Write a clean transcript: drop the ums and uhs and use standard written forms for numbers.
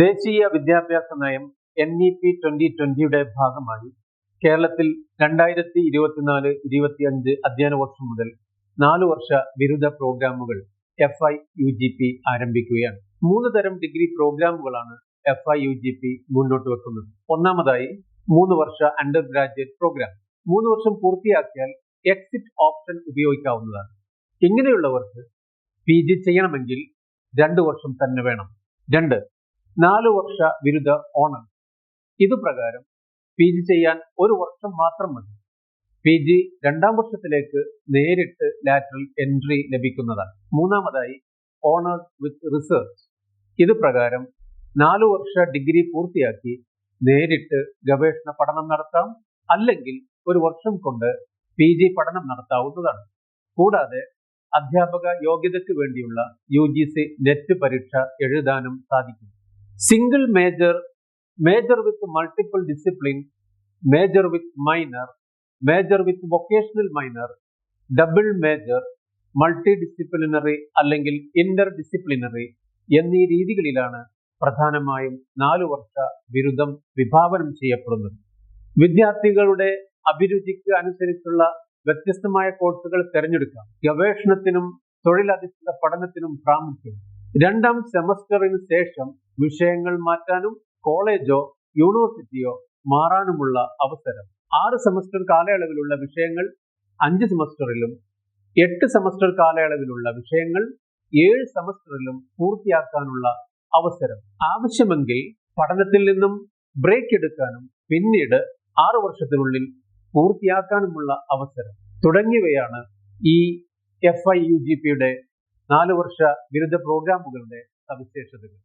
ദേശീയ വിദ്യാഭ്യാസ നയം NEP 2020യുടെ ഭാഗമായി കേരളത്തിൽ 2024-25 അധ്യയന വർഷം മുതൽ 4 വർഷ ബിരുദ പ്രോഗ്രാമുകൾ FIUGP ആരംഭിക്കുകയാണ്. 3 തരം ഡിഗ്രി പ്രോഗ്രാമുകളാണ് FIUGP മുന്നോട്ട് വെക്കുന്നത്. ഒന്നാമതായി 3 വർഷ അണ്ടർ ഗ്രാജുവേറ്റ് പ്രോഗ്രാം. 3 വർഷം പൂർത്തിയാക്കിയാൽ എക്സിറ്റ് ഓപ്ഷൻ ഉപയോഗിക്കാവുന്നതാണ്. ഇങ്ങനെയുള്ളവർക്ക് PG ചെയ്യണമെങ്കിൽ 2 വർഷം തന്നെ വേണം. 2. 4 വർഷ ബിരുദ ഓണർ. ഇതുപ്രകാരം PG ചെയ്യാൻ 1 വർഷം മാത്രം മതി. PG 2ാം വർഷത്തിലേക്ക് നേരിട്ട് ലാറ്ററൽ എൻട്രി ലഭിക്കുന്നതാണ്. മൂന്നാമതായി ഓണേഴ്സ് വിത്ത് റിസർച്ച്. ഇതുപ്രകാരം 4 വർഷ ഡിഗ്രി പൂർത്തിയാക്കി നേരിട്ട് ഗവേഷണ പഠനം നടത്താം, അല്ലെങ്കിൽ 1 വർഷം കൊണ്ട് PG പഠനം നടത്താവുന്നതാണ്. കൂടാതെ അധ്യാപക യോഗ്യതയ്ക്ക് വേണ്ടിയുള്ള UGC നെറ്റ് പരീക്ഷ എഴുതാനും സാധിക്കും. Single major, major with multiple discipline, major with minor, major with vocational minor, double major, multi disciplinary അല്ലെങ്കിൽ ഇന്റർ ഡിസിപ്ലിനറി എന്നീ രീതികളിലാണ് പ്രധാനമായും 4 വർഷ ബിരുദം വിഭാവനം ചെയ്യപ്പെടുന്നത്. വിദ്യാർത്ഥികളുടെ അഭിരുചിക്ക് അനുസരിച്ചുള്ള വ്യത്യസ്തമായ കോഴ്സുകൾ തിരഞ്ഞെടുക്കാം. ഗവേഷണത്തിനും തൊഴിലധിഷ്ഠിത പഠനത്തിനും പ്രാമുഖ്യം. 2ാം സെമസ്റ്ററിന് ശേഷം വിഷയങ്ങൾ മാറ്റാനും കോളേജോ യൂണിവേഴ്സിറ്റിയോ മാറാനുമുള്ള അവസരം. 6 സെമസ്റ്റർ കാലയളവിലുള്ള വിഷയങ്ങൾ 5 സെമസ്റ്ററിലും 8 സെമസ്റ്റർ കാലയളവിലുള്ള വിഷയങ്ങൾ 7 സെമസ്റ്ററിലും പൂർത്തിയാക്കാനുള്ള അവസരം. ആവശ്യമെങ്കിൽ പഠനത്തിൽ നിന്നും ബ്രേക്ക് എടുക്കാനും പിന്നീട് 6 വർഷത്തിനുള്ളിൽ പൂർത്തിയാക്കാനുമുള്ള അവസരം തുടങ്ങിയവയാണ് ഈ FIUGPയുടെ 4 വർഷ ബിരുദ പ്രോഗ്രാമുകളുടെ സവിശേഷതകൾ.